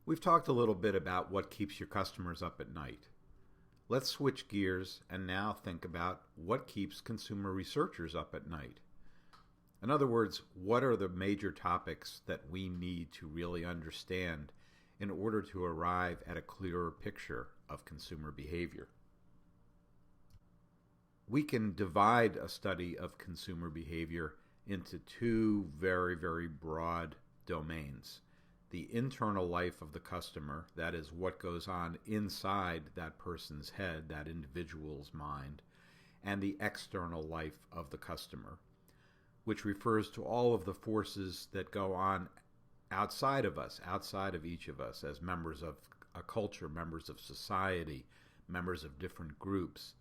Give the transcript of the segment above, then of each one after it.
We've talked a little bit about what keeps your customers up at night. Let's switch gears and now think about what keeps consumer researchers up at night. In other words, what are the major topics that we need to really understand in order to arrive at a clearer picture of consumer behavior? We can divide a study of consumer behavior into two very broad domains. The internal life of the customer, that is what goes on inside that person's head, that individual's mind, and the external life of the customer, which refers to all of the forces that go on outside of us, outside of each of us, as members of a culture, members of society, members of different groups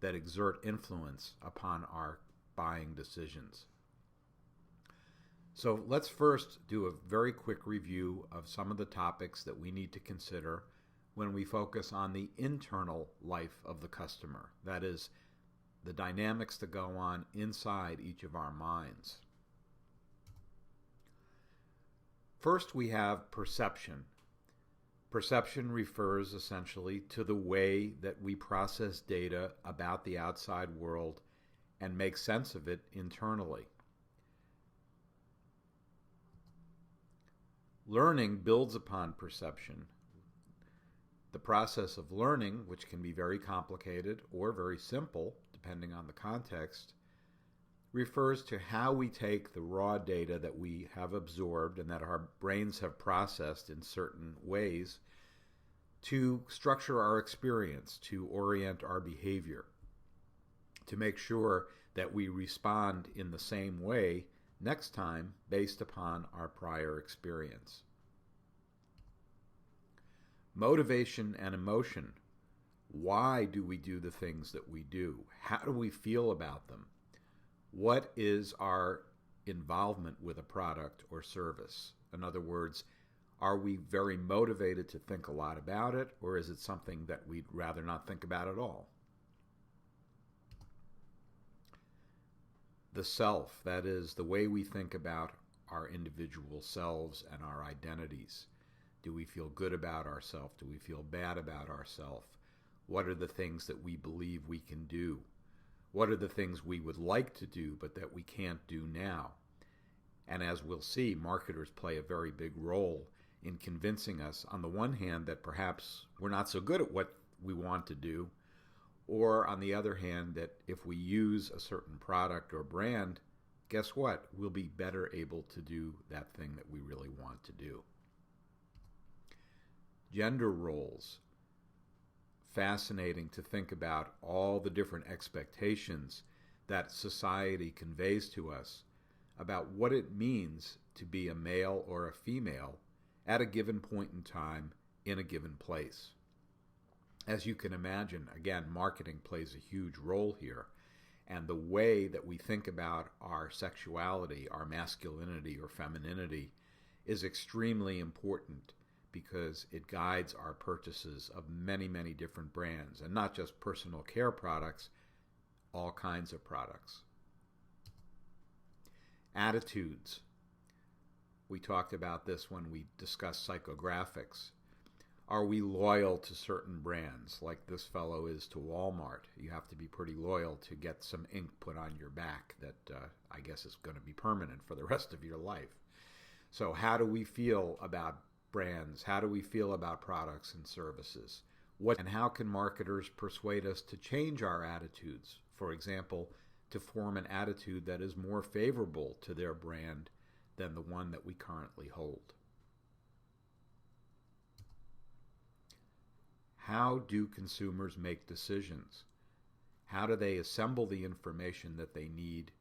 that exert influence upon our buying decisions. So let's first do a very quick review of some of the topics that we need to consider when we focus on the internal life of the customer. That is, the dynamics that go on inside each of our minds. First, we have perception. Perception refers essentially to the way that we process data about the outside world and make sense of it internally. Learning builds upon perception. The process of learning, which can be very complicated or very simple, depending on the context, refers to how we take the raw data that we have absorbed and that our brains have processed in certain ways to structure our experience, to orient our behavior, to make sure that we respond in the same way next time based upon our prior experience. Motivation and emotion. Why do we do the things that we do? How do we feel about them? What is our involvement with a product or service? In other words, are we very motivated to think a lot about it, or is it something that we'd rather not think about at all? The self, that is, the way we think about our individual selves and our identities. Do we feel good about ourselves? Do we feel bad about ourselves? What are the things that we believe we can do? What are the things we would like to do but that we can't do now? And as we'll see, marketers play a very big role in convincing us, on the one hand, that perhaps we're not so good at what we want to do, or on the other hand, that if we use a certain product or brand, guess what? We'll be better able to do that thing that we really want to do. Gender roles. Fascinating to think about all the different expectations that society conveys to us about what it means to be a male or a female at a given point in time in a given place. As you can imagine, again, marketing plays a huge role here, and the way that we think about our sexuality, our masculinity or femininity, is extremely important because it guides our purchases of many different brands, and not just personal care products, all kinds of products. Attitudes. We talked about this when we discussed psychographics. Are we loyal to certain brands, like this fellow is to Walmart? You have to be pretty loyal to get some ink put on your back that I guess is going to be permanent for the rest of your life. So how do we feel about brands? How do we feel about products and services? And how can marketers persuade us to change our attitudes? For example, to form an attitude that is more favorable to their brand than the one that we currently hold. How do consumers make decisions? How do they assemble the information that they need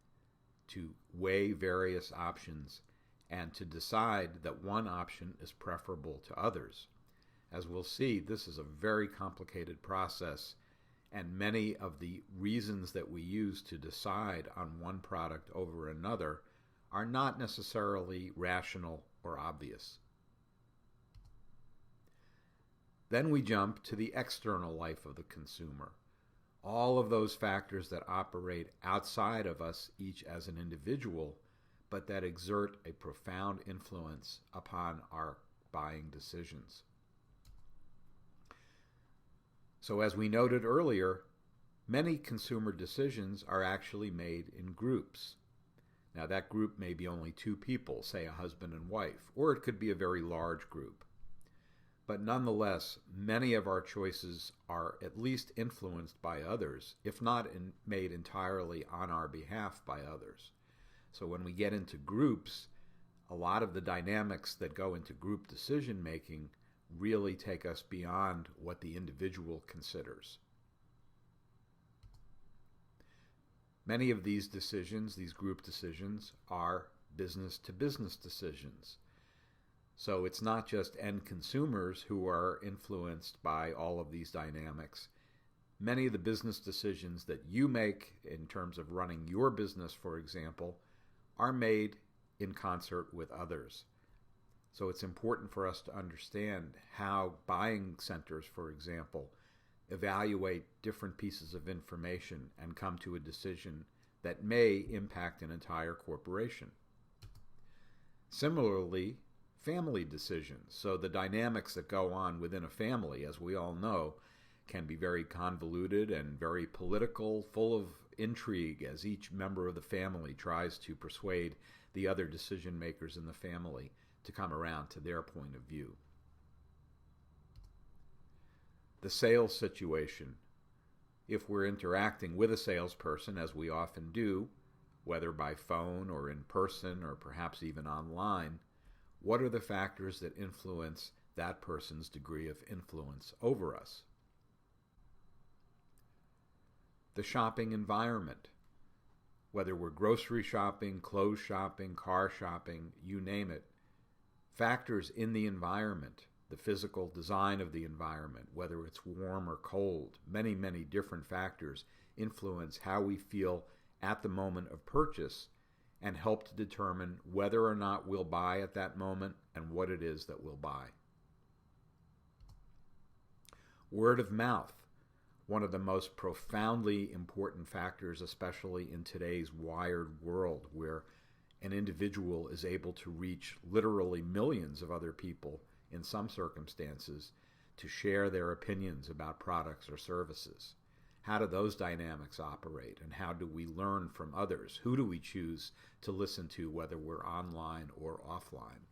to weigh various options and to decide that one option is preferable to others? As we'll see, this is a very complicated process, and many of the reasons that we use to decide on one product over another are not necessarily rational or obvious. Then we jump to the external life of the consumer. All of those factors that operate outside of us each as an individual, but that exert a profound influence upon our buying decisions. So as we noted earlier, many consumer decisions are actually made in groups. Now that group may be only two people, say a husband and wife, or it could be a very large group. But nonetheless, many of our choices are at least influenced by others, if not made entirely on our behalf by others. So when we get into groups, a lot of the dynamics that go into group decision making really take us beyond what the individual considers. Many of these decisions, these group decisions, are business-to-business decisions. So it's not just end consumers who are influenced by all of these dynamics. Many of the business decisions that you make in terms of running your business, for example, are made in concert with others. So it's important for us to understand how buying centers, for example, evaluate different pieces of information and come to a decision that may impact an entire corporation. Similarly, family decisions. So the dynamics that go on within a family, as we all know, can be very convoluted and very political, full of intrigue as each member of the family tries to persuade the other decision makers in the family to come around to their point of view. The sales situation. If we're interacting with a salesperson, as we often do, whether by phone or in person or perhaps even online, what are the factors that influence that person's degree of influence over us? The shopping environment. Whether we're grocery shopping, clothes shopping, car shopping, you name it, factors in the environment, the physical design of the environment, whether it's warm or cold, many, many different factors influence how we feel at the moment of purchase and help to determine whether or not we'll buy at that moment and what it is that we'll buy. Word of mouth, one of the most profoundly important factors, especially in today's wired world where an individual is able to reach literally millions of other people in some circumstances to share their opinions about products or services. How do those dynamics operate, and how do we learn from others? Who do we choose to listen to, whether we're online or offline?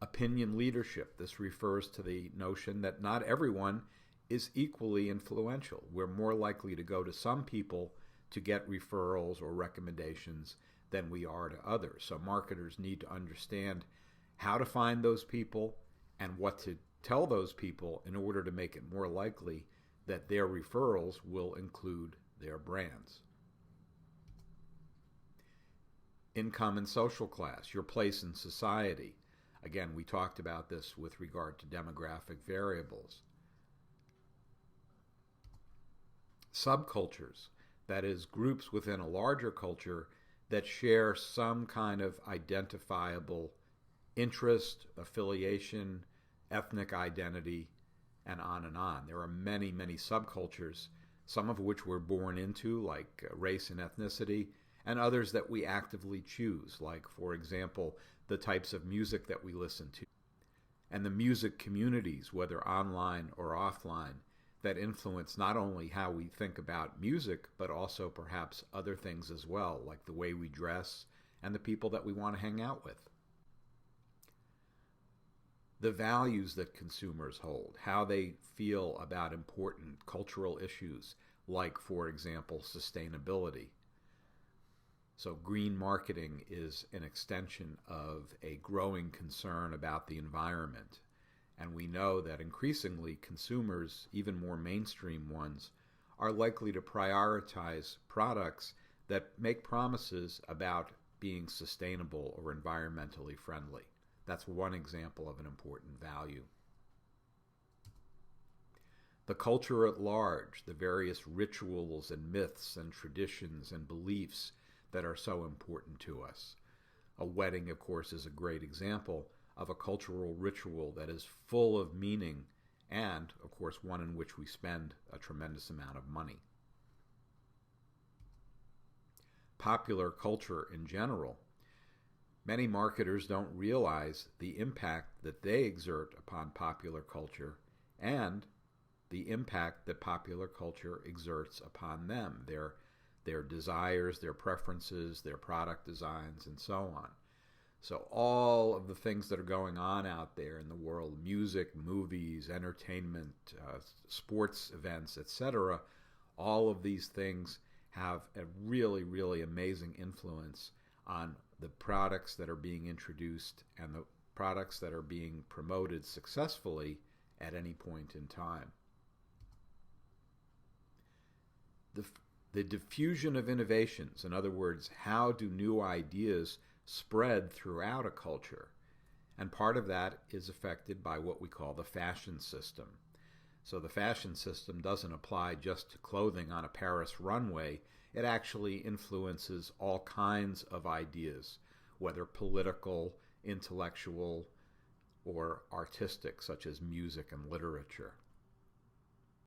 Opinion leadership. This refers to the notion that not everyone is equally influential. We're more likely to go to some people to get referrals or recommendations than we are to others. So marketers need to understand how to find those people and what to tell those people in order to make it more likely that their referrals will include their brands. Income and social class, your place in society. Again, we talked about this with regard to demographic variables. Subcultures, that is, groups within a larger culture that share some kind of identifiable interest, affiliation, ethnic identity, and on and on. There are many, many subcultures, some of which we're born into, like race and ethnicity, and others that we actively choose, like, for example, the types of music that we listen to, and the music communities, whether online or offline, that influence not only how we think about music, but also perhaps other things as well, like the way we dress and the people that we want to hang out with. The values that consumers hold, how they feel about important cultural issues, like, for example, sustainability. So green marketing is an extension of a growing concern about the environment. And we know that increasingly consumers, even more mainstream ones, are likely to prioritize products that make promises about being sustainable or environmentally friendly. That's one example of an important value. The culture at large, the various rituals and myths and traditions and beliefs that are so important to us. A wedding, of course, is a great example of a cultural ritual that is full of meaning and, of course, one in which we spend a tremendous amount of money. Popular culture in general. Many marketers don't realize the impact that they exert upon popular culture and the impact that popular culture exerts upon them, their desires, their preferences, their product designs, and so on. So all of the things that are going on out there in the world, music, movies, entertainment, sports events, etc., all of these things have a really, really amazing influence on the products that are being introduced and the products that are being promoted successfully at any point in time. The diffusion of innovations, in other words, how do new ideas spread throughout a culture? And part of that is affected by what we call the fashion system. So the fashion system doesn't apply just to clothing on a Paris runway. It actually influences all kinds of ideas, whether political, intellectual, or artistic, such as music and literature.